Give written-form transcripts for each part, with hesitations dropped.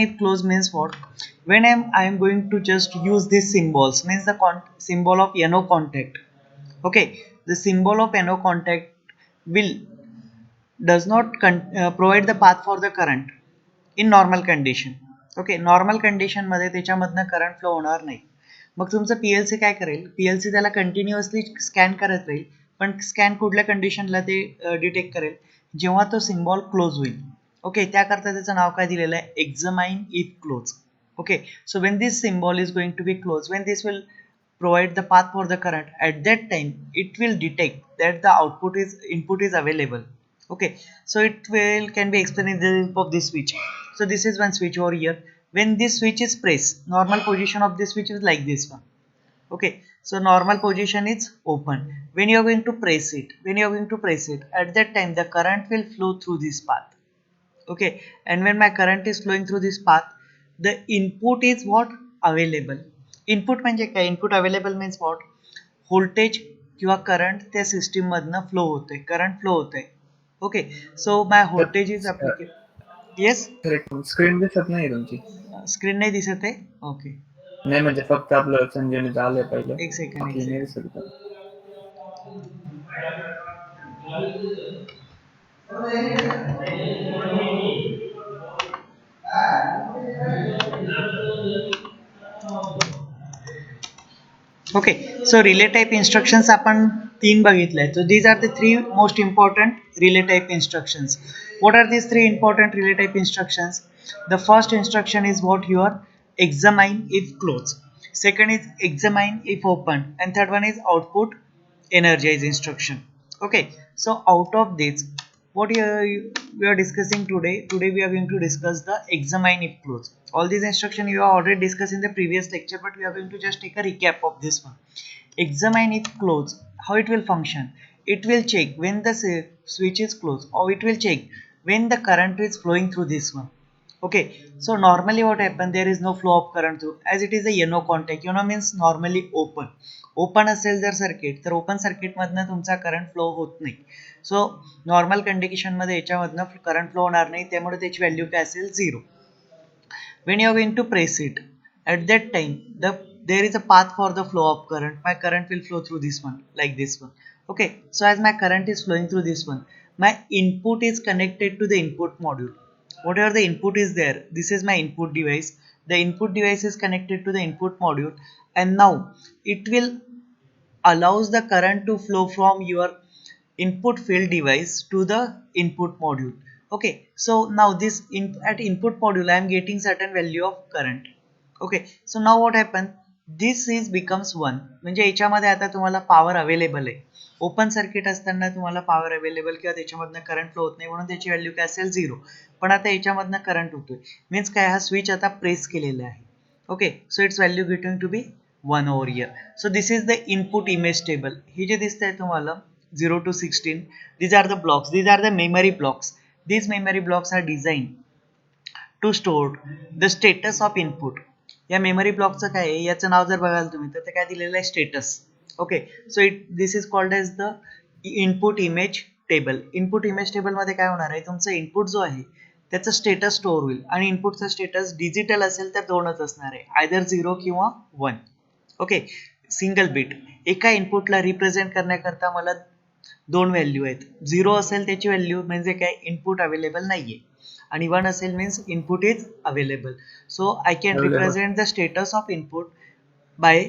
if close means what? When I am going to just use these symbols, means the symbol of NO contact. Okay, the symbol of NO contact will does not provide the path for the current in normal condition. Okay, normal condition मध्ये त्याच्यामधनं current flow होणार नाही. मग तुमचं PLC काय करेल, PLC त्याला continuously scan करत राहील, पण स्कॅन कुठल्या कंडिशनला ते डिटेक्ट करेल, जेव्हा तो सिम्बॉल क्लोज होईल. ओके, त्याकरता त्याचं नाव काय दिलेलं आहे, examine if close. Okay, so when this symbol is going to be closed, when this will provide the path for the current, at that time it will detect that the input is available. Okay, so it will can be explained in the help of this switch. So this is one switch over here. When this switch is pressed, normal position of this switch is like this one. Okay, so normal position is open. When you are going to press it, at that time the current will flow through this path. Okay, and when my current is flowing through this path, the input is what, available. Input म्हणजे काय, input available means what, voltage किंवा current त्या system मधनं flow होतोय, current flow होतोय. Okay, so my voltage is applied. Yes, screen दिसत नाही तुमची. स्क्रीन नाही दिसत आहे. ओके, नाही म्हणजे फक्त आपलं संजयने आलंय पहिलं, एक सेकंड, एक बाकी नाही सेकंड. दिसत. Okay, so relay type instructions आपण 3 बघितले. So these are the 3 most important relay type instructions. What are these 3 important relay type instructions? The first instruction is what, your examine if close. Second is examine if open, and third one is output energize instruction. Okay, so out of this, what we are discussing today, we are going to discuss the examine if close. All these instructions you have already discussed in the previous lecture, but we are going to just take a recap of this one. Examine if close, how it will function. It will check when the switch is closed, or it will check when the current is flowing through this one. Okay, so normally what happens, there is no flow of current through, as it is a NO contact. NO means normally open असेल जर circuit, तर open circuit मधनं तुमचा current flow होत नाही. So normal condition मध्ये याच्यामधनं current flow होणार नाही, त्यामुळे त्याची व्हॅल्यू काय असेल, 0. When you are going to press it, at that time there is a path for the flow of current. My current will flow through this one, like this one. Okay, so as my current is flowing through this one, my input is connected to the input module. Whatever the input is there, this is my input device. The input device is connected to the input module, and now it will allows the current to flow from your input field device to the input module. Okay, so now this at input module I am getting certain value of current. Okay, so now what happens, this is becomes 1. म्हणजे याच्यामध्ये आता तुम्हाला power available आहे. Open circuit असताना तुम्हाला power available किंवा त्याच्यामधनं current flow होत नाही, म्हणून त्याची व्हॅल्यू काय असेल, 0. पण आता याच्यामधनं करंट होतोय, मीन्स काय, हा स्विच आता प्रेस केलेला आहे. Okay, so it's value getting to be 1 over here. So this is the input image table. हे जे दिसत आहे तुम्हाला 0 to 16, these are the blocks, these are the memory blocks. These memory blocks are designed to store the status of input. या memory ब्लॉकचं काय आहे, याचं नाव जर बघाल तुम्ही, तर ते काय दिलेलं आहे, status. Okay, so this is called as the input image table. Input image table मध्ये काय होणार आहे, तुमचं इनपुट जो आहे त्याचं स्टेटस स्टोअर होईल, आणि इनपुटचं स्टेटस डिजिटल असेल तर 2च असणार आहे, आयदर 0 किंवा 1. Okay, single bit. एका इनपुटला रिप्रेझेंट करण्याकरता मला 2 व्हॅल्यू आहेत. 0 असेल त्याची व्हॅल्यू म्हणजे काय, इनपुट अवेलेबल नाहीये, आणि 1 असेल means input is available. So I can represent the status of input by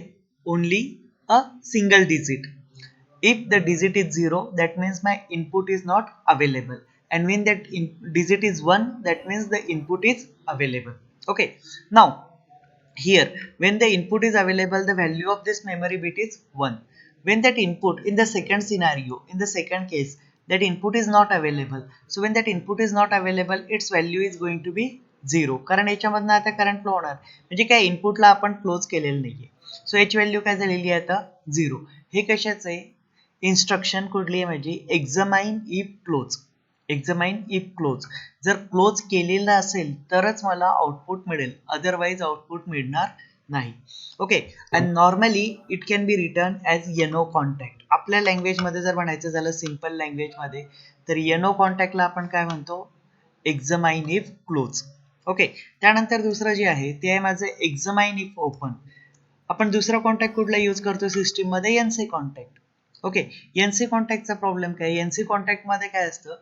only a single digit. If the digit is 0, that means my input is not available, and when that digit is 1, that means the input is available. Okay, now here when the input is available, the value of this memory bit is 1. When that input, in the second scenario, in the second case, that input is not available, so when that input is not available, its value is going to be 0. कारण याच्यामधनं आता current flow होणार, म्हणजे काय, इनपुटला आपण close केलेलं नाहीये, सो याची व्हॅल्यू काय झालेली आहे आता, 0. हे कशाचं आहे, इन्स्ट्रक्शन कुठली आहे माझी, एक्झामाइन इफ क्लोज. एक्झामाइन इफ क्लोज, जर क्लोज केलेलं असेल तरच मला आउटपुट मिळेल, अदरवाइज आउटपुट मिळणार नाही. Okay, and normally it can be return as NO contact. आपल्या लँग्वेजमध्ये जर म्हणायचं झालं, सिम्पल लँग्वेजमध्ये, तर NO कॉन्टॅक्टला आपण काय म्हणतो, एक्झामाइन इफ क्लोज. ओके, त्यानंतर दुसरं जे आहे ते आहे माझं एक्झामाइन इफ ओपन. आपण दुसरा कॉन्टॅक्ट कुठला यूज करतो सिस्टीम मध्ये, एनसी कॉन्टॅक्ट. ओके, एनसी कॉन्टॅक्टचा प्रॉब्लेम काय, एनसी कॉन्टॅक्ट मध्ये काय असतं,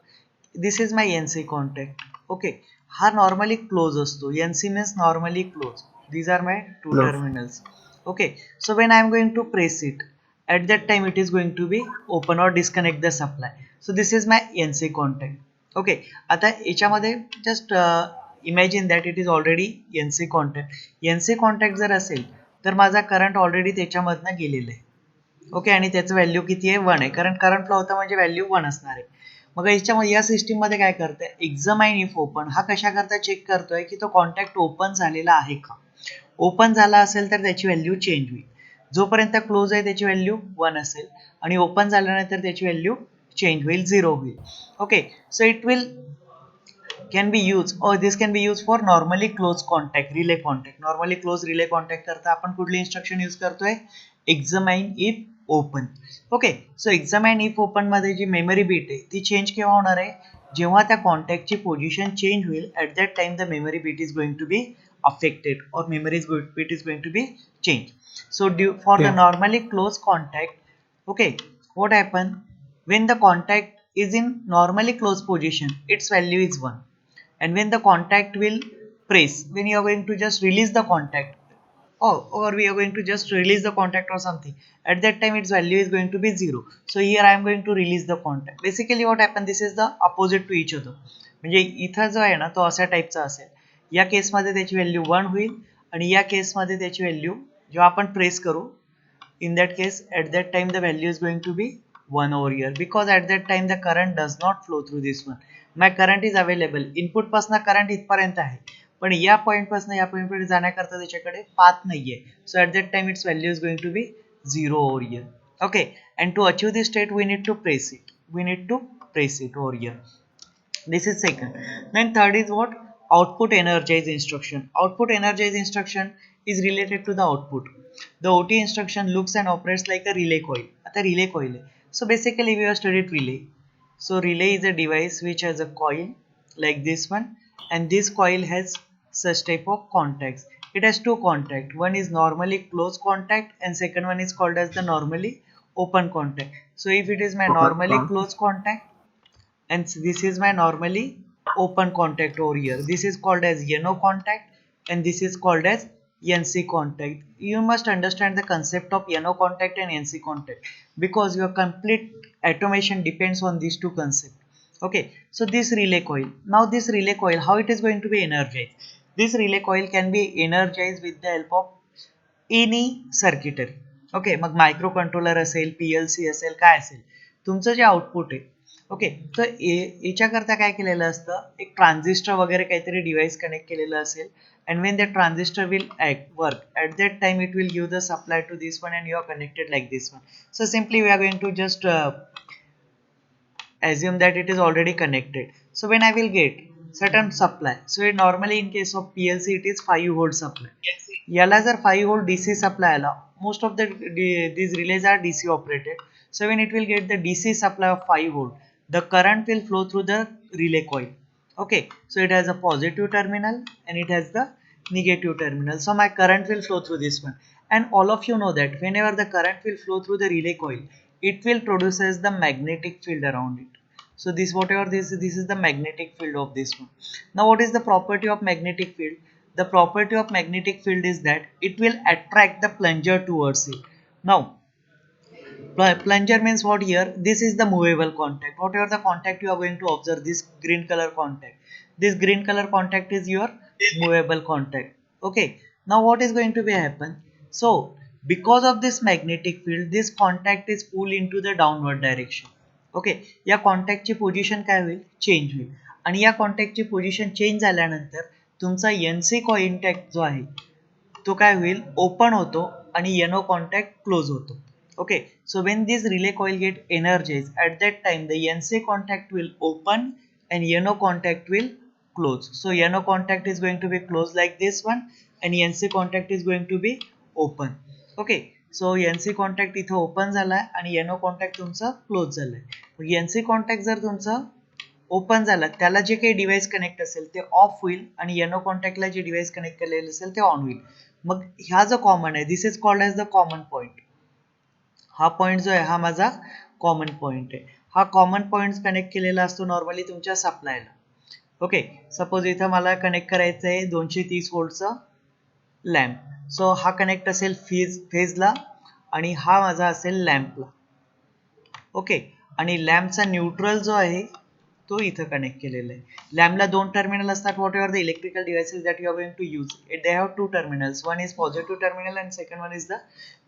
this is my NC contact. Okay, हा नॉर्मली क्लोज असतो, NC means normally close. these are my two close. terminals. Okay, so when I am going to press it, at that time it is going to be open or disconnect the supply. So this is my NC contact. Okay, आता याच्यामध्ये just imagine that it is already NC contact. NC contact जर असेल तर माझा current already त्याच्यामधनं गेलेला आहे. Okay, आणि त्याचं व्हॅल्यू किती आहे, 1 आहे, कारण करंट फ्लो होता म्हणजे व्हॅल्यू 1 असणार आहे. मग याच्यामध्ये या सिस्टीम मध्ये काय करतंय, एक्झामाइन इफ ओपन हा कशा करता चेक करतोय की तो कॉन्टॅक्ट ओपन झालेला आहे का. ओपन झाला असेल तर त्याची व्हॅल्यू चेंज होईल. जोपर्यंत क्लोज आहे त्याची व्हॅल्यू 1 असेल आणि ओपन झाल्यानंतर त्याची व्हॅल्यू चेंज होईल, 0 होईल. Okay, so it will can be used or this can be used for normally close contact, relay contact. Normally close relay contact करता आपण कुठली इन्स्ट्रक्शन यूज करतोय, examine if open. Okay, so examine if open मध्ये जी memory beat आहे ती change केव्हा होणार आहे, जेव्हा त्या कॉन्टॅक्टची पोझिशन चेंज होईल, at that time the memory bit is going to be affected or memory bit is going to be changed. So for the normally close contact, okay, what happen when the contact is in normally close position, its value is 1. And when the contact will press, when you are going to just release the contact, or we are going to just release the contact or something, at that time its value is going to be 0. So here I am going to release the contact. Basically what happened, this is the opposite to each other. म्हणजे इथं जो आहे ना तो अशा टाईपचा असेल, या केसमध्ये त्याची व्हॅल्यू 1 होईल आणि या केसमध्ये त्याची व्हॅल्यू जेव्हा आपण प्रेस करू, in that case at that time the value is going to be 1 over here, because at that time the current does not flow through this one. My current is available, input पासून current इथपर्यंत आहे, पण या point पासून या point पर्यंत जाण्याकरता त्याच्याकडे path नाहीये. सो at that time its value is going to be 0 over here. Okay, and to achieve this state we need to press it, over here. This is second. Then third is what, output energize instruction. Output energize instruction is related to the output. The OT instruction looks and operates like a relay coil. आता relay coil है. So basically we have studied relay. So relay is a device which has a coil like this one, and this coil has such type of contacts. It has two contacts. One is normally closed contact and second one is called as the normally open contact. So if it is my normally open. closed contact and this is my normally open contact over here, this is called as NO contact and this is called as NC contact. You must understand the concept of NO contact and NC contact because your complete automation depends on these two concepts. Okay, so this relay coil, now this relay coil, how it is going to be energized, this relay coil can be energized with the help of any circuitry. Okay, mug micro controller असेल, PLC असेल, काय असेल, तुमचं जे output आहे, okay, तर याच्याकरता काय केलेलं असतं, एक ट्रान्झिस्टर वगैरे काहीतरी डिव्हाइस कनेक्ट केलेलं असेल, and when that transistor will work, at that time it will give the supply to this one and you are connected like this one. So simply we are going to just assume that it is already connected. So when I will get certain supply, so normally in case of PLC it is 5 volt supply. याला जर 5 volt DC supply आला, most of these relays are DC operated. So when it will get the DC supply of 5 volt, the current will flow through the relay coil. Okay, so it has a positive terminal and it has the negative terminal. So my current will flow through this one. And all of you know that whenever the current will flow through the relay coil, it will produces the magnetic field around it. So this whatever this is the magnetic field of this one. Now what is the property of magnetic field? The property of magnetic field is that it will attract the plunger towards it. Now plunger means what here? This is the movable contact. Whatever the contact you are going to observe, this green color contact. This green color contact is your movable contact. Okay. Now what is going to be happen? So because of this magnetic field, this contact is pulled into the downward direction. Okay, या कॉन्टॅक्टची position काय होईल, change होईल, आणि या कॉन्टॅक्टची position change झाल्यानंतर तुमचा NC contact जो आहे तो काय होईल, ओपन होतो आणि NO कॉन्टॅक्ट क्लोज होतो. Okay, so when this relay coil get energized, at that time the NC contact will open and NO contact will close. So NO contact is going to be closed like this one and NC contact is going to be open. Okay, so NC contact इथं open झालाय आणि NO contact तुमचं close झालंय. NC contact जर तुमचं open झाला त्याला जे काही डिव्हाइस कनेक्ट असेल ते ऑफ होईल आणि NO कॉन्टॅक्टला जे डिव्हाइस कनेक्ट केलेलं असेल ते ऑन होईल. मग ह्या जो कॉमन आहे this is called as the common point. हा पॉईंट जो आहे हा माझा कॉमन पॉईंट आहे. हा कॉमन पॉईंट कनेक्ट केलेला असतो नॉर्मली तुमच्या सप्लायला. ओके, सपोज इथं मला कनेक्ट करायचं आहे 230 व्होल्टचा लॅम्प. सो हा कनेक्ट असेल फेजला आणि हा माझा असेल लॅम्पला. ओके, आणि लॅम्पचा न्यूट्रल जो आहे तो इथं कनेक्ट केलेला आहे. लॅम्पला दोन टर्मिनल असतात. Whatever the electrical devices that you are going to use they have two terminals. One is positive terminal and second one is the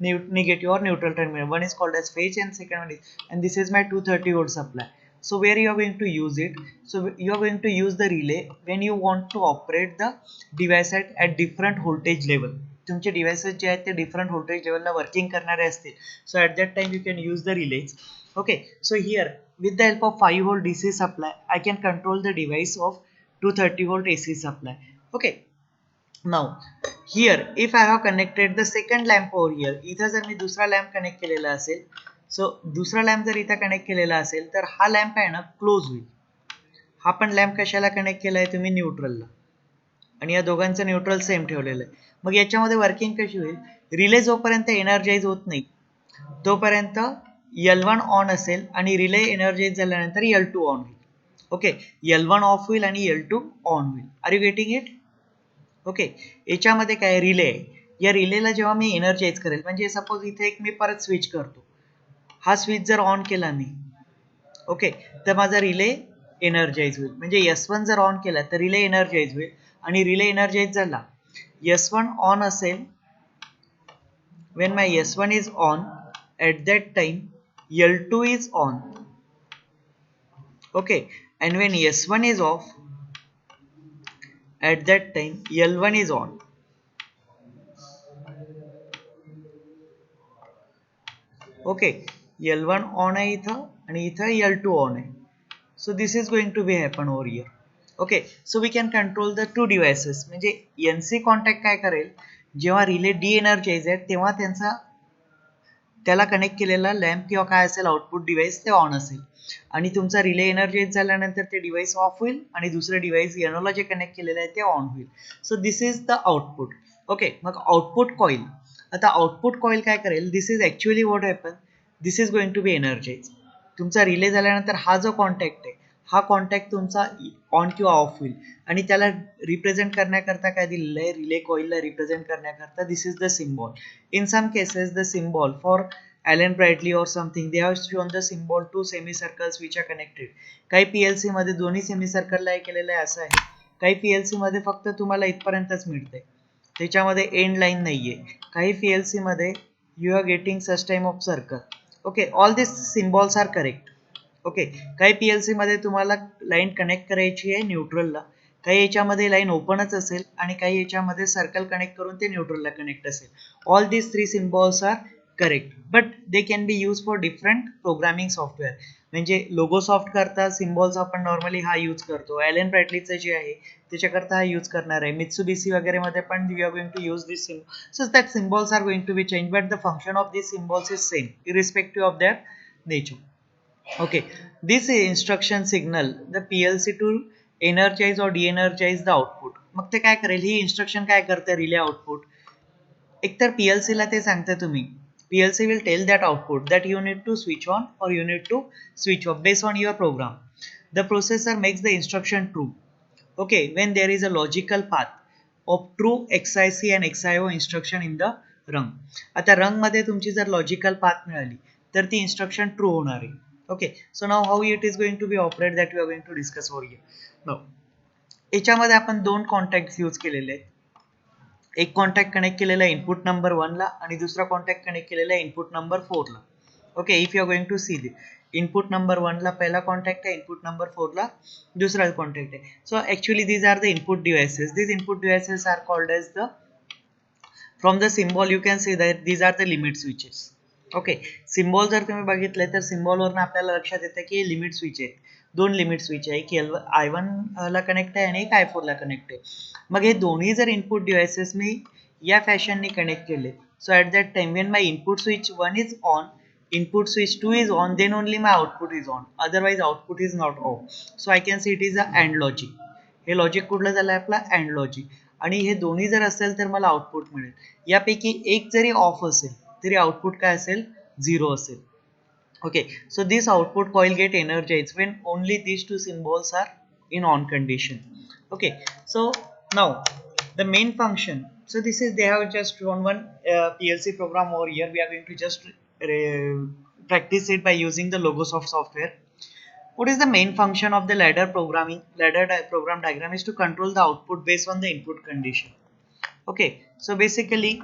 negative or neutral terminal. One is called as phase and second one is, and this is my 230 volt supply. So where you are going to use it? So you are going to use the relay when you want to operate the device at different voltage level. तुमचे devices जे आहेत ते different voltage लेवलला working करणारे असतील. So at that time you can use the release. Okay, so here with the help of 5 volt DC supply I can control the device of 230 volt AC supply. Okay, now here if I have connected the second lamp over here, इथं जर मी दुसरा lamp connect केलेला असेल, सो दुसरा lamp जर इथं connect केलेला असेल तर हा लॅम्प आहे ना क्लोज होईल. हा पण लॅम्प कशाला कनेक्ट केला आहे तुम्ही न्यूट्रलला, आणि या दोघांचं न्यूट्रल सेम ठेवलेलं आहे. मग याच्यामध्ये वर्किंग कशी होईल? रिले जोपर्यंत एनर्जाइज होत नाही तोपर्यंत L1 ऑन असेल आणि रिले एनर्जाइज झाल्यानंतर L2 ऑन होईल. ओके, L1 ऑफ होईल आणि L2 ऑन होईल. Are you getting it? Okay, याच्यामध्ये काय रिले आहे. या रिलेला जेव्हा मी एनर्जाइज करेल, म्हणजे सपोज इथे एक मी परत स्विच करतो, हा स्विच जर ऑन केला मी, ओके, तर माझा रिले एनर्जाइज होईल. म्हणजे S1 जर ऑन केला तर रिले एनर्जाइज होईल आणि रिले एनर्जाइज झाला, S1 ऑन असेल, when my S1 is on, at that time L2 is on. Okay, and when S1 is off, at that time L1 is on. Okay, L1 on आहे इथं आणि इथं L2 on आहे. So this is going to be happen over here. Okay, so we can control the two devices. म्हणजे NC contact काय करेल, जेव्हा relay D energise आहे तेव्हा त्याला कनेक्ट केलेला लॅम्प किंवा काय असेल आउटपुट डिव्हाइस ते ऑन असेल, आणि तुमचा रिले एनर्जाइज झाल्यानंतर ते डिव्हाइस ऑफ होईल आणि दुसरं डिव्हाइस एनोला जे कनेक्ट केलेलं आहे ते ऑन होईल. So this is the output. Okay, मग आउटपुट कॉईल. आता आउटपुट कॉईल काय करेल, this is actually what happen, this is going to be energise. तुमचा रिले झाल्यानंतर हा जो कॉन्टॅक्ट आहे हा कॉन्टॅक्ट तुमचा ऑन किंवा ऑफ होईल, आणि त्याला रिप्रेझेंट करण्याकरता काय दिलेलं आहे, रिले कॉईलला रिप्रेझेंट करण्याकरता this is the symbol. In some cases the symbol for Allen Bradley or something, they have shown the symbol two semicircles which are connected. काही PLC मध्ये दोन्ही सेमीसर्कल ला केलेलं आहे असं आहे. काही PLC मध्ये फक्त तुम्हाला इथपर्यंतच मिळते, त्याच्यामध्ये एंड लाईन नाहीये. काही PLC मध्ये you are getting such type of circle. Okay, all these symbols are correct. Okay, काही PLC मध्ये तुम्हाला लाईन कनेक्ट करायची आहे न्यूट्रलला, काही याच्यामध्ये लाईन ओपनच असेल आणि काही याच्यामध्ये सर्कल कनेक्ट करून ते न्यूट्रलला कनेक्ट असेल. All these three symbols are correct, but they can be use for different programming software. म्हणजे लोगो सॉफ्ट करता सिम्बॉल्स आपण नॉर्मली हा यूज करतो. ॲलन ब्रॅडलीचं जे आहे त्याच्याकरता हा यूज करणार आहे. मित्सुबिशी वगैरे मध्ये पण we are going to use this symbol. So that symbols are going to be change, but the function of this symbols is same irrespective of their nature. Okay, this instruction signal the PLC to energize or de-energize the output. मग ते काय करेल, ही instruction काय करते relay output, एकतर PLC ला ते सांगते तुम्ही, PLC will tell that output that you need to switch on or you need to switch off based on your program. The processor makes the instruction true. Okay, when there is a logical path of true XIC and XIO instruction in the rung. आता रंग मध्ये तुमची जर logical path मिळाली तर ती instruction true होणार आहे. Okay, so now how it is going to be operated that we are going to discuss over here. Now, याच्यामध्ये आपण दोन कॉन्टॅक्ट यूज केलेले आहेत. एक कॉन्टॅक्ट कनेक्ट केलेला आहे इनपुट नंबर 1 ला आणि दुसरा कॉन्टॅक्ट कनेक्ट केलेला आहे इनपुट नंबर 4 ला. Okay, if you are going to see this, input number 1 ला पहिला कॉन्टॅक्ट आहे, इनपुट नंबर 4 ला दुसरा कॉन्टॅक्ट आहे. So actually these are the input devices. These input devices are called as the, from the symbol you can see that these are the limit switches. Okay, symbol जर तुम्ही बघितले तर सिम्बॉलवरून आपल्याला लक्षात येतं की लिमिट स्विच आहे. दोन लिमिट स्विच आहे, की I1 ला कनेक्ट आहे आणि एक I4 ला कनेक्ट आहे. मग हे दोन्ही जर इनपुट डिव्हाइसेस मी या फॅशनने कनेक्ट केले, so at that time when my input switch 1 is on input switch 2 is on, then only my output is on, otherwise output is not off. So I can say it is a AND logic. हे logic कुठलं झालं आपला and logic, आणि हे दोन्ही जर असेल तर मला आउटपुट मिळेल. यापैकी एक जरी ऑफ असेल तरी आउटपुट काय असेल, 0 असेल. Okay, so this output coil get energized when only these two symbols are in on condition. Okay, so now the main function. So this is, they have just drawn one PLC program over here. We are going to just practice it by using the Logosoft software. What is the main function of the ladder programming? Program diagram is to control the output based on the input condition. Okay, so basically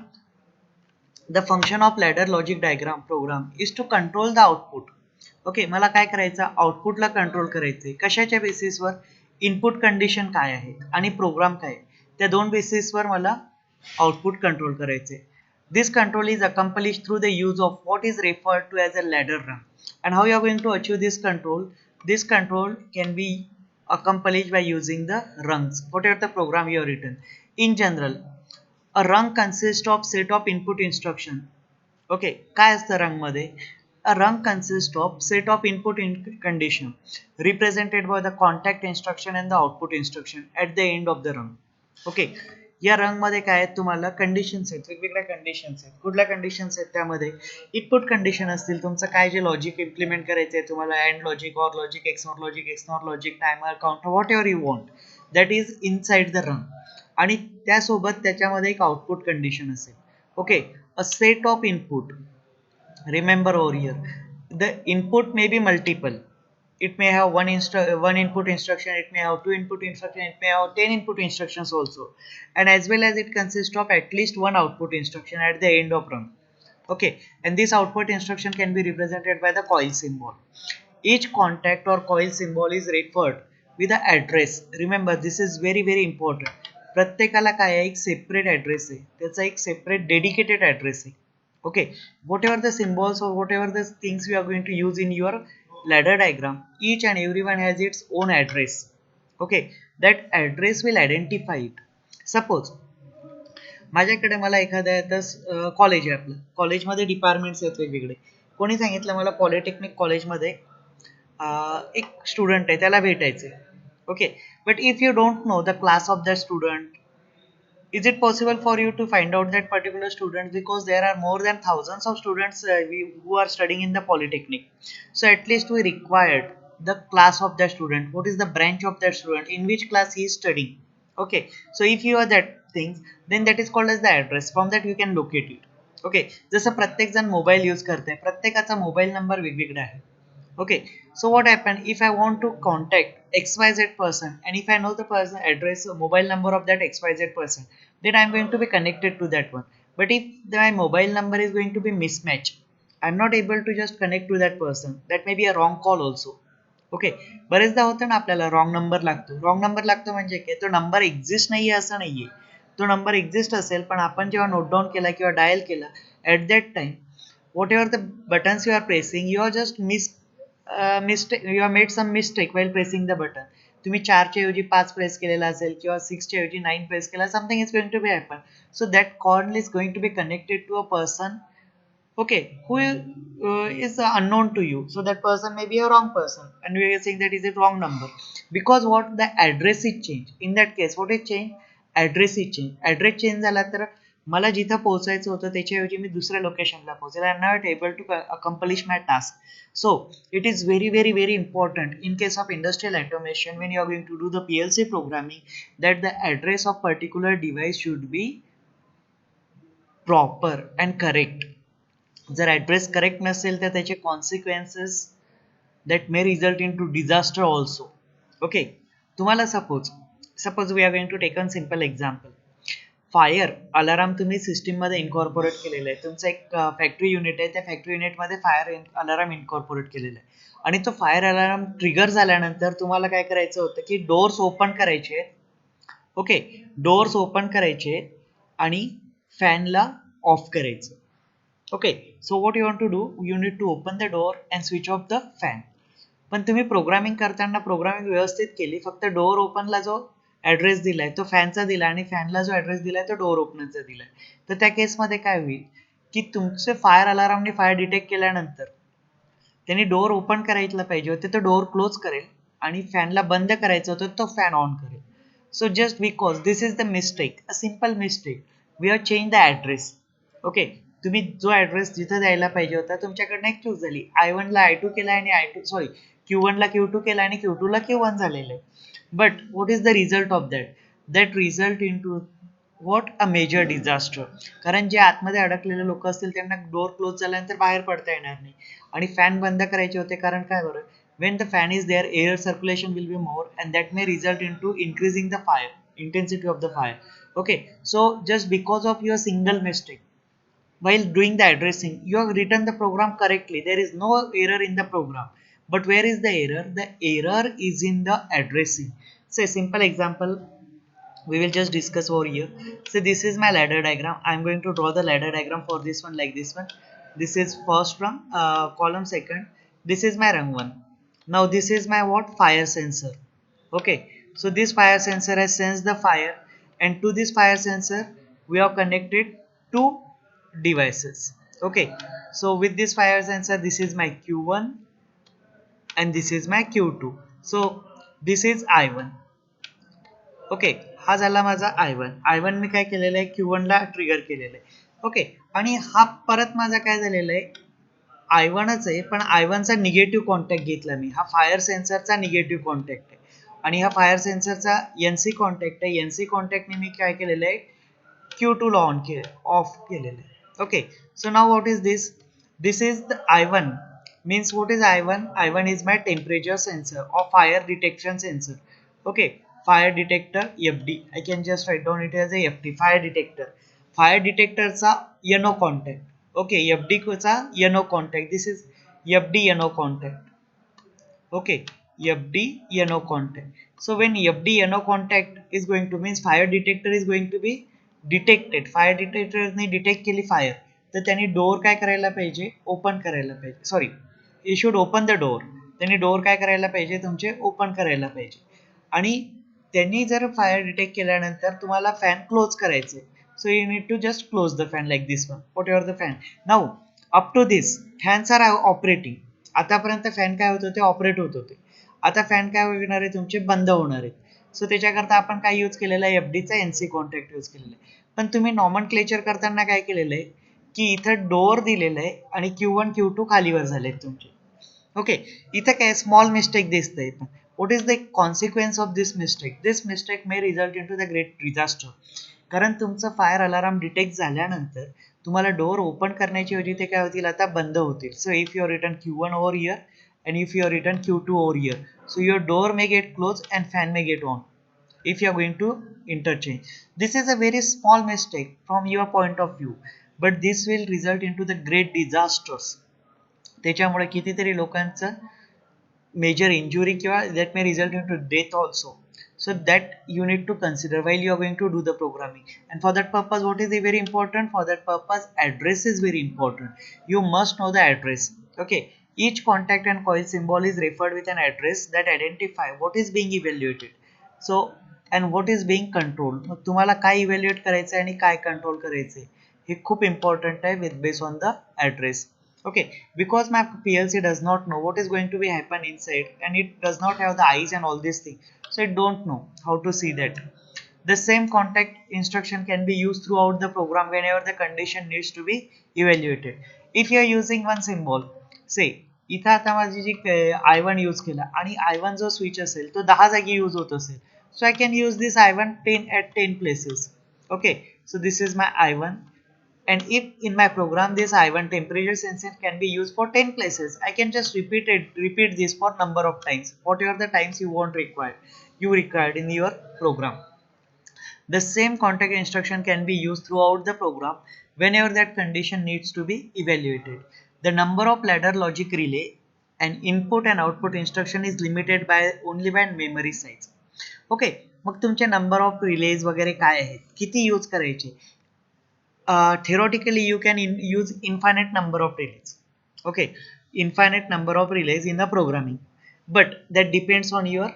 the function of ladder logic diagram program is to control the output. Okay, मला काय करायचं, आउटपुटला control करायचंय. कशाच्या बेसिसवर, input condition काय आहे आणि programme काय आहे, त्या दोन बेसिसवर मला आउटपुट कंट्रोल करायचंय. This control is accomplish through the use of what is referred to as a ladder run. And how you are going to achieve this control? This control can be accomplished by using the rungs, whatever the program you have written. In general, a rung consists of set of input instruction. Okay, काय असतं रंग मध्ये? A rung consists of set of input condition represented by the contact instruction and the output instruction at the end of the rung. Okay, या रंग मध्ये काय आहेत, तुम्हाला कंडिशन्स आहेत, वेगवेगळ्या कंडिशन्स आहेत. कुठल्या कंडिशन्स आहेत त्यामध्ये? इनपुट कंडिशन असतील, तुमचं काय जे लॉजिक इम्प्लिमेंट करायचं आहे तुम्हाला, and logic, or logic, XOR logic, XNOR logic, timer, counter, what ever you want, that is inside the रंग. आणि त्यासोबत त्याच्यामध्ये एक आउटपुट कंडिशन असेल. Okay, a set of input. Remember over here, the input may be multiple. It may have one input instruction, it may have two input instruction, it may have 10 input instructions also, and as well as it consists of at least one output instruction at the end of run. Okay, and this output instruction can be represented by the coil symbol. Each contact or coil symbol is referred with the address. Remember, this is very important. प्रत्येकाला काय आहे, एक separate address आहे, त्याचा एक separate dedicated address आहे. Okay, whatever the symbols or whatever the things we are going to use in your ladder diagram, each and everyone has its own address. Okay, that address will identify it. Suppose माझ्याकडे मला एखाद्या college आहे, आपलं कॉलेजमध्ये departments आहेत वेगवेगळे. कोणी सांगितलं मला पॉलिटेक्निक कॉलेजमध्ये एक स्टुडंट आहे, त्याला भेटायचे. Okay, but if you don't know the class of that student, is it possible for you to find out that particular student? Because there are more than thousands of students who are studying in the polytechnic. So at least we required the class of that student, what is the branch of that student, in which class he is studying. Okay, so if you are that things, then that is called as the address. From that you can locate it. Okay, जसं प्रत्येक जण mobile use करते, प्रत्येकाचा mobile number वेगवेगळा आहे. Okay, so what happened if I want to contact XYZ person, and if I know the person address, mobile number of that XYZ person, then I'm going to be connected to that one. But if my mobile number is going to be mismatched, I'm not able to just connect to that person. That may be a wrong call also. Okay, बरेचदा होतं ना आपल्याला wrong number लागतो. Wrong number लागतो म्हणजे काय, तो number exist नाहीये असं नाहीये, तो नंबर एक्झिस्ट असेल, पण आपण जेव्हा नोट डाऊन केला किंवा डायल केला, at that time whatever the buttons you are pressing, you are just you have made some mistake while pressing the button. तुम्ही 4 च्या ऐवजी 5 प्रेस केलेला असेल किंवा 6 च्या ऐवजी 9 प्रेस केला, something is going to be happen. So that call is going to be connected to a person, okay, who is unknown to you. So that person may be a wrong person, and we are saying that is a wrong number, because what, the address is changed. In that case what is changed? Address is changed. Address change झाला तर मला जिथं पोहोचायचं होतं त्याच्याऐवजी मी दुसऱ्या लोकेशनला पोहोचेल. I am not able to accomplish my task. So it is very important in case of industrial automation, when you are going to do the PLC programming, that the address of particular device should be proper and correct. जर address correct नसेल तर त्याचे consequences that may result in to disaster also. Okay, तुम्हाला suppose we are going to take an simple example. Fire alarm तुम्ही सिस्टीममध्ये incorporate केलेलं आहे. तुमचं एक फॅक्टरी युनिट आहे, त्या फॅक्टरी युनिटमध्ये फायर अलाराम इन्कॉर्पोरेट केलेलं आहे, आणि तो फायर अलाराम ट्रिगर झाल्यानंतर तुम्हाला काय करायचं होतं की डोअर्स ओपन करायचे आहेत. ओके, डोअर्स ओपन करायचे आणि फॅनला ऑफ करायचं. Okay, so what you want to do, you need to open the door and switch off the fan. पण तुम्ही प्रोग्रामिंग करताना प्रोग्रामिंग व्यवस्थित केली, फक्त डोअर ओपनला जो ॲड्रेस दिलाय तो फॅनचा दिला आणि फॅनला जो ॲड्रेस दिलाय तो डोअर ओपनरचा दिलाय. तर त्या केसमध्ये काय होईल की तुमचे फायर अलारामने फायर डिटेक्ट केल्यानंतर त्यांनी डोअर ओपन करायला पाहिजे होते तो डोअर क्लोज करेल आणि फॅनला बंद करायचं होतं तो फॅन ऑन करेल. So just because this is the mistake, a simple mistake, we have change the address. Okay, तुम्ही जो ॲड्रेस जिथं द्यायला पाहिजे होता तुमच्याकडनं एक चूक झाली, I1 ला I2 केला आणि I2 सॉरी Q1 ला Q2 केला आणि Q2 ला Q1 झालेलं आहे. But what is the result of that? That result in to what a major disaster. कारण जे आतमध्ये अडकलेले लोक असतील त्यांना डोअर क्लोज झाल्यानंतर बाहेर पडता येणार नाही आणि फॅन बंद करायचे होते. कारण काय बरं, when the fan is there air circulation will be more and that may result into increasing the fire intensity of the fire. Okay, so just because of your single mistake while doing the addressing you have written the program correctly, there is no error in the program, but where is the error? The error is in the addressing. Say simple example we will just discuss over here. So this is my ladder diagram. I'm going to draw the ladder diagram for this one like this one. This is first rung, column second. This is my rung one. Now this is my what? Fire sensor. Okay, so this fire sensor has sensed the fire, and to this fire sensor we have connected two devices. Okay, so with this fire sensor this is my Q1 and this is my Q2. So this is I1. Okay, हा झाला माझा I1 मी काय केलेलं आहे Q1 ला trigger केलेलं आहे. Okay, आणि हा परत माझा काय झालेला आहे I1च आहे पण I1 चा निगेटिव्ह कॉन्टॅक्ट घेतला मी. हा फायर सेन्सरचा निगेटिव्ह कॉन्टॅक्ट आहे आणि हा फायर सेन्सरचा NC कॉन्टॅक्ट आहे. NC कॉन्टॅक्टने मी काय केलेलं आहे Q2 ला ऑफ केलेलं आहे. Okay, so now what is this? This is the I1. Means what is I1? I1 is my temperature sensor or fire detection sensor. Okay, fire detector FD. I can just write down it as a FD, fire detector. Fire detector चा NO contact. Okay, FD चा NO contact. This is FD NO contact. Okay, FD NO contact. So when FD NO contact is going to means fire detector is going to be detected. Fire detector ने detect केली fire, तर त्यांनी door काय करायला पाहिजे, open करायला पाहिजे. Sorry, you should open the door. त्यांनी डोअर काय करायला पाहिजे तुमचे, ओपन करायला पाहिजे. आणि त्यांनी जर फायर डिटेक्ट केल्यानंतर तुम्हाला फॅन क्लोज करायचे, so you need to just close the fan like this one, whatever the fan. Now up to this fans are operating. आतापर्यंत फॅन काय होत होते, ऑपरेट होत होते. आता फॅन काय होणार आहे तुमचे, बंद होणार आहेत. सो त्याच्याकरता आपण काय यूज केलेला आहे, FDचा NC कॉन्टॅक्ट यूज केलेला आहे. पण तुम्ही नॉर्मल क्लेचर करताना काय केलेलं आहे की इथं डोअर दिलेलं आहे आणि Q1 Q2 खालीवर झालेत तुमचे. ओके, इथं काय स्मॉल मिस्टेक दिसतंय. What is the consequence of this mistake? This mistake may result in to the great disaster. कारण तुमचं फायर अलार्म डिटेक्ट झाल्यानंतर तुम्हाला डोअर ओपन करण्याची ऐवजी ते काय होतील, आता बंद होतील. So if you return Q1 over here and if you are written Q2 over here, so your door may get closed and fan may get on if you are going to interchange. This is a very small mistake from your point of view, but this will result into the great disasters. त्याच्यामुळे कितीतरी लोकांचं major injury किंवा that may result into death also. So that you need to consider while you are going to do the programming. And for that purpose, what is very important? For that purpose, address is very important. You must know the address. Okay, each contact and coil symbol is referred with an address that identify what is being evaluated. So and what is being controlled. मग तुम्हाला काय evaluate करायचं आणि काय control करायचं हे खूप important आहे with based on the address. Okay, because my PLC does not know what is going to be happen inside and it does not have the eyes and all these things, so it don't know how to see that. The same contact instruction can be used throughout the program whenever the condition needs to be evaluated. If you are using one symbol, say इथं आता माझी जी I1 use केला आणि I1 जो switch असेल तो 10 जागी use होत असेल, so I can use this I1 10 at 10 places. Okay, so this is my I1, and if in my program this I1 temperature sensor can be used for 10 places, I can just repeat this for number of times, whatever the times you required in your program. The same contact instruction can be used throughout the program whenever that condition needs to be evaluated. The number of ladder logic relay and input and output instruction is limited by only by memory size. Okay, मग तुमचे number of relays वगैरे काय आहेत, किती use करायचे. Theoretically you can use infinite number of relays. Okay, infinite number of relays in the programming, but that depends on your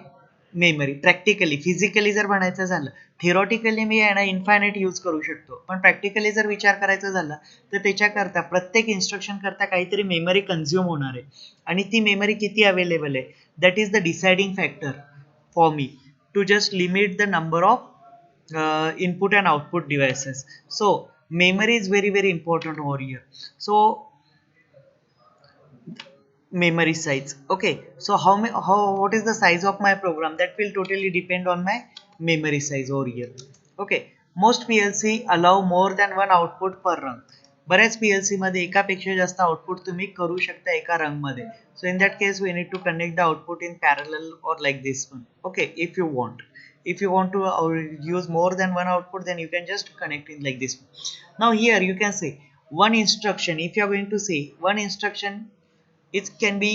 memory. Practically physically जर म्हणायचं झालं, theoretically मी आहे ना इन्फायनाईट यूज करू शकतो, पण प्रॅक्टिकली जर विचार करायचा झाला तर त्याच्याकरता प्रत्येक इन्स्ट्रक्शन करता काहीतरी मेमरी कन्झ्युम होणार आहे आणि ती मेमरी किती अवेलेबल आहे that is the deciding factor for me to just limit the number of input and output devices. So memory is very important over here. So memory size, okay, so how what is the size of my program, that will totally depend on my memory size over here. Okay, most PLC allow more than one output per run. बऱ्याच PLC मध्ये एकापेक्षा जास्त output तुम्ही करू शकता एका रंग मध्ये. So in that case we need to connect the output in parallel or like this one. Okay, if you want to use more than one output, then you can just connect it like this one. Now here you can say one instruction, if you are going to say one instruction, it can be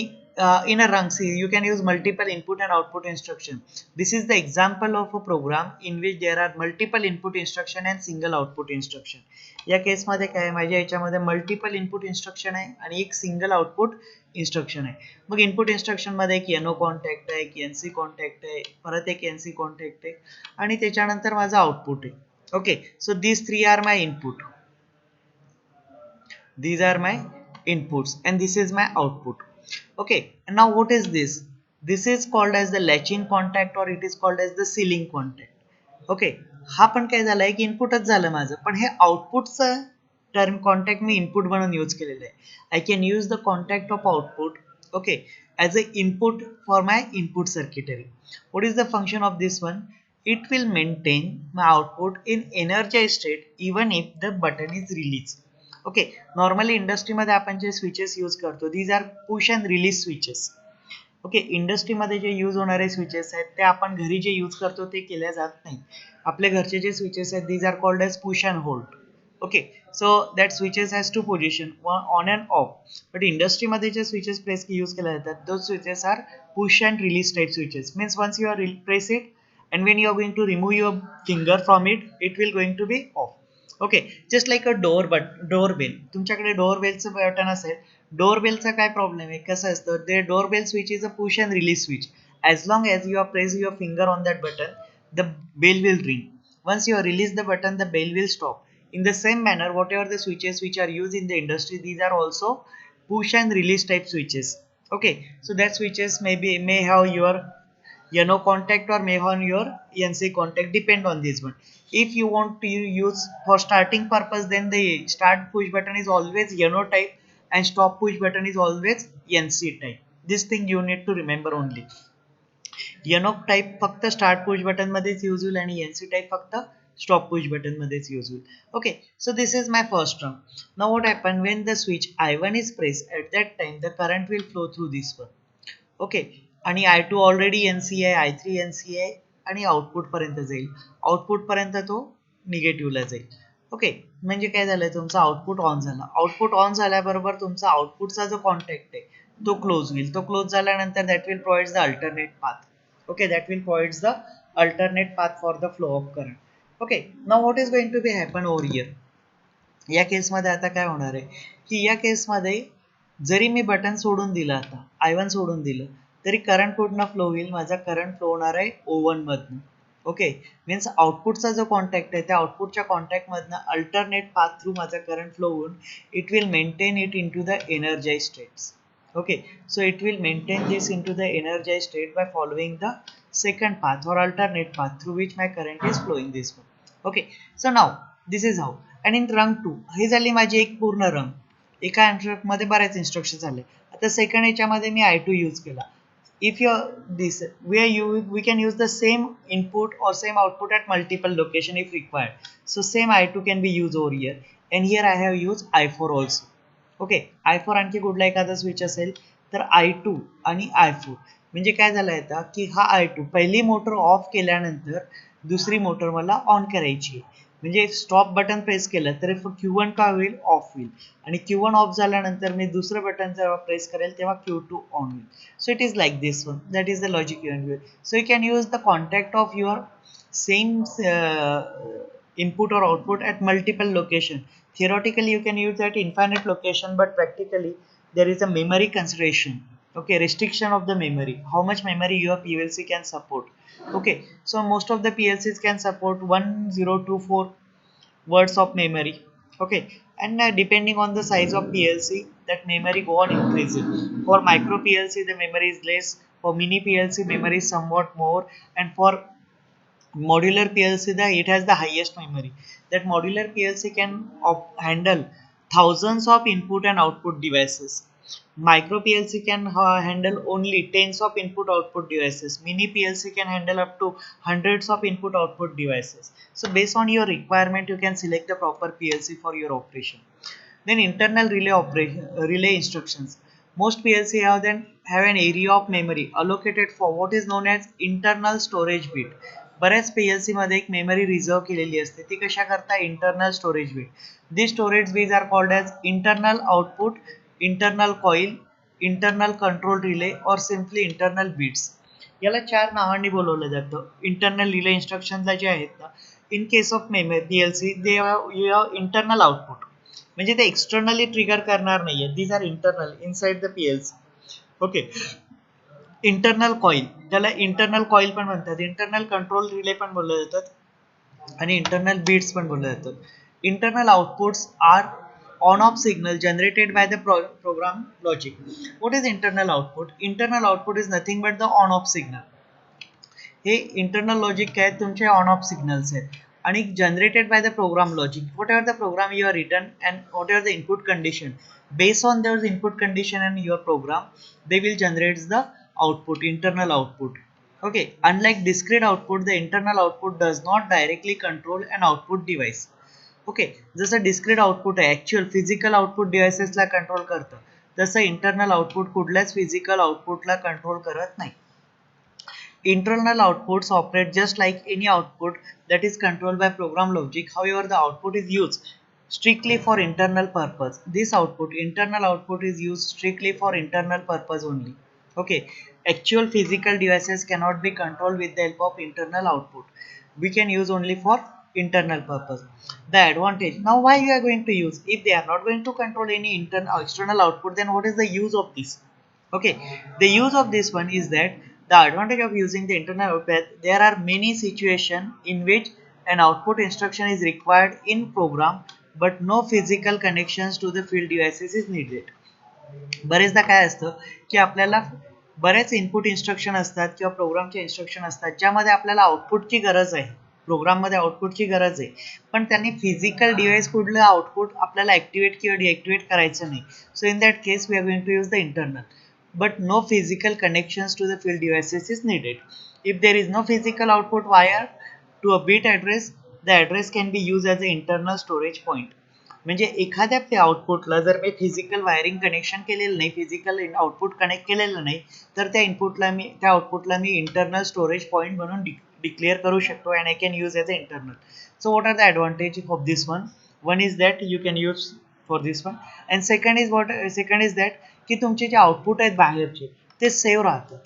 in a rung. See, you can use multiple input and output instruction. This is the example of a program in which there are multiple input instruction and single output instruction. या case मध्ये काय, माझ्या याच्यामध्ये multiple input instruction आहे आणि एक single output instruction आहे. मग input instruction मध्ये एक एनओ कॉन्टॅक्ट आहे, एक एनसी कॉन्टॅक्ट आहे, परत एक एनसी कॉन्टॅक्ट आहे आणि त्याच्यानंतर माझा आउटपुट आहे. Okay, so these three are my input, these are my inputs and this is my output. Okay, and now what is this? This is called as the latching contact or it is called as the sealing contact. Okay, हा पण काय झाला एक इनपुटच झालं माझं, पण हे आउटपुटचं term contact मी input म्हणून use केलेलं आहे. आय can use the contact of output, okay, as a input for my input circuitry. What is the function of this one? It will maintain my output in energized state even if the button is released. Okay, normally इंडस्ट्रीमध्ये आपण जे switches use करतो these are push and release switches. Okay, इंडस्ट्रीमध्ये जे use होणारे switches आहेत ते आपण घरी जे यूज करतो ते केल्या जात नाही. आपल्या घरचे जे स्विचेस आहेत these are called as push and hold. Okay, so that switches has two position on and off. But इंडस्ट्रीमध्ये जे स्विचेस प्रेस यूज केल्या जातात those switches are push and release type switches. Means once you are press it and when you are going to remove your finger from it, it will going to be off. Okay, just like a doorbell. तुमच्याकडे डोअरबेलचं button असेल, डोअरबेलचा काय problem आहे, कसं असतं ते doorbell switch is a push and release switch. As long as you are press your finger on that button the bell will ring. once you release the button the bell will stop. In the same manner whatever the switches which are used in the industry, these are also push and release type switches. Okay, so that switches may have your NO contact or may on your NC contact, depend on this one. If you want to use for starting purpose, then the start push button is always NO type and stop push button is always NC type. This thing you need to remember only. NO type फक्त start push button मध्येच use होईल आणि NC type फक्त stop push button मध्येच use होईल. Okay, so this is my first term. Now what happen when the switch I1 is pressed, at that time the current will flow through this one. Okay, आणि I2 already NC आहे, I3 NC आहे आणि output पर्यंत जाईल. Output पर्यंत तो निगेटिव्हला जाईल. Okay, म्हणजे काय झालंय तुमचा आउटपुट ऑन झाला. आउटपुट ऑन झाल्याबरोबर तुमचा आउटपुटचा जो कॉन्टॅक्ट आहे तो क्लोज होईल. तो क्लोज झाल्यानंतर that will provide the alternate path. Okay, that will provide the alternate path for the flow of current. Okay, now what is going to be happen over here. या केसमध्ये आता काय होणार आहे की या केसमध्ये जरी मी बटन सोडून दिलं, आता I1 सोडून दिलं तरी करंट कुठनं फ्लो होईल, माझा करंट फ्लो होणार आहे O1 मधनं. ओके, मीन्स आउटपुटचा जो कॉन्टॅक्ट आहे त्या आउटपुटच्या कॉन्टॅक्टमधनं अल्टरनेट पाथ थ्रू माझा करंट फ्लो होऊन it will maintain it in to the energise states. Okay, so it will maintain this in to the energise state by following the second path or alternate path through which my current is flowing this way. Okay, so now this is how. and in rung 2 हे झाली माझी एक पूर्ण रंग. एका मध्ये बऱ्याच instruction झाले. आता सेकंड याच्यामध्ये मी I2 यूज केला. if you this we can use the same input or same output at multiple location if required. So same I2 can be used over here and here I have used I4 also. Okay, I4 आणखी कुठला एखादा switch असेल तर I2 आणि I4 म्हणजे काय झालं आता की हा I2 पहिली मोटर ऑफ केल्यानंतर दुसरी मोटर मला ऑन करायची आहे. म्हणजे स्टॉप बटन प्रेस केलं तर Q1 काय होईल, ऑफ होईल आणि Q1 ऑफ झाल्यानंतर मी दुसरं बटन जेव्हा प्रेस करेल तेव्हा Q2 ऑन होईल. So it is like this one, that is the logic you can use. So you can use the contact of your same input or output at multiple location. Theoretically you can use at infinite location, but practically there is a memory consideration. Okay, restriction of the memory, how much memory your PLC can support. Okay, so most of the PLCs can support 1024 words of memory. Okay, and depending on the size of PLC, that memory go on increasing. For micro PLC the memory is less, for mini PLC memory is somewhat more, and for modular PLC it has the highest memory. That modular PLC can handle thousands of input and output devices. Micro PLC can handle only tens of input output devices. Mini PLC can handle up to hundreds of input output devices. So based on your requirement you can select the proper PLC for your operation. Then internal relay instructions. Most PLC have an area of memory allocated for what is known as internal storage bit. बऱ्याच PLC मध्ये एक memory reserve केलेली असते. ती कशा करता? Internal storage bit. These storage bits are called as internal output, internal coil, internal control relay or simply internal bits. याला चार नावांनी बोलवलं जातं. इंटरनल रिले इन्स्ट्रक्शनला जे आहेत ना, in case of memory PLC they have internal output, म्हणजे ते एक्सटर्नली ट्रिगर करणार नाहीये. These are internal inside the PLC. Okay, internal coil, त्याला इंटरनल कॉईल पण म्हणतात, इंटरनल कंट्रोल रिले पण बोलले जातात आणि इंटरनल बीट्स पण बोलले जातात. Internal outputs are on off signal generated by the program logic. What is internal output? Internal output is nothing but the on off signal. हे इंटरनल लॉजिक काय तुमचे ऑन ऑफ सिग्नल्स आहेत आणि generated by the program logic. Whatever the program you are return and whatever the input condition, based on those input condition and your program, they will generate the output, internal output. Okay, unlike discrete output, the internal output does not directly control an output device. Okay, जसं discrete output आहे actual physical output devices ला control करतं, तसं internal output कुठल्याच physical output ला control करत नाही. Internal outputs operate just like any output that is controlled by program logic. However, the output is used strictly for internal purpose. This output, internal output, is used strictly for internal purpose only. Okay, actual physical devices cannot be controlled with the help of internal output. We can use only for internal purpose. The advantage. Now, why we are going to use? If they are not going to control any internal external output, then what is the use of this? Okay, the use of this one is that the advantage of using the internal output, there are many situations in which an output instruction is required in program but no physical connections to the field devices is needed. बरेचदा काय असतं की आपल्याला बरेच input instruction असतात किंवा प्रोग्रामचे instruction असतात ज्यामध्ये आपल्याला आउटपुटची गरज आहे, प्रोग्राममध्ये आउटपुटची गरज आहे, पण त्यांनी फिजिकल डिव्हाइस कुठलं आउटपुट आपल्याला ऍक्टिव्हेट किंवा डिऍक्टिव्हेट करायचं नाही. So in that case we are going to use the internal, but no physical connections to the field devices is needed. If there is no physical output wire to a bit address, the address can be used as an internal storage point. म्हणजे एखाद्या त्या आउटपुटला जर मी physical wiring connection केलेलं नाही, physical output connect केलेलं नाही, तर त्या आउटपुटला मी इंटरनल स्टोरेज पॉईंट म्हणून डिक्लेअर करू शकतो and I can use as a internal. So what are the advantage of this one? One is that you can use for this one, and second is that की तुमचे जे output आहेत बाहेरचे ते save राहतात.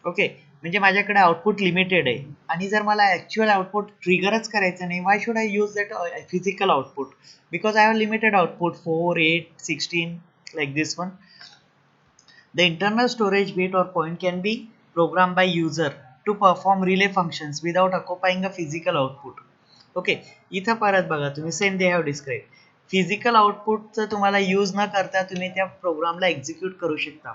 Okay, म्हणजे माझ्याकडे output limited आहे आणि जर मला ॲक्च्युअल आउटपुट ट्रिगरच करायचं नाही, why should I use that physical output? Because I have limited output 4, 8, 16 like this one. The internal storage bit or point can be programmed by user to perform relay functions without occupying a physical output. Okay, इथं परत बघा तुम्ही same they have describe. Physical आउटपुटचं तुम्हाला use न करता तुम्ही त्या प्रोग्रामला एक्झिक्यूट करू शकता.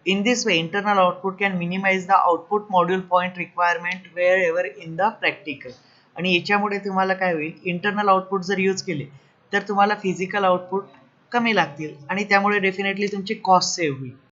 In this way, internal output can minimize the output module point requirement wherever in the practical. आणि याच्यामुळे तुम्हाला काय होईल, इंटरनल आउटपुट जर यूज केले तर तुम्हाला फिजिकल आउटपुट कमी लागतील आणि त्यामुळे डेफिनेटली तुमची कॉस्ट सेव्ह होईल.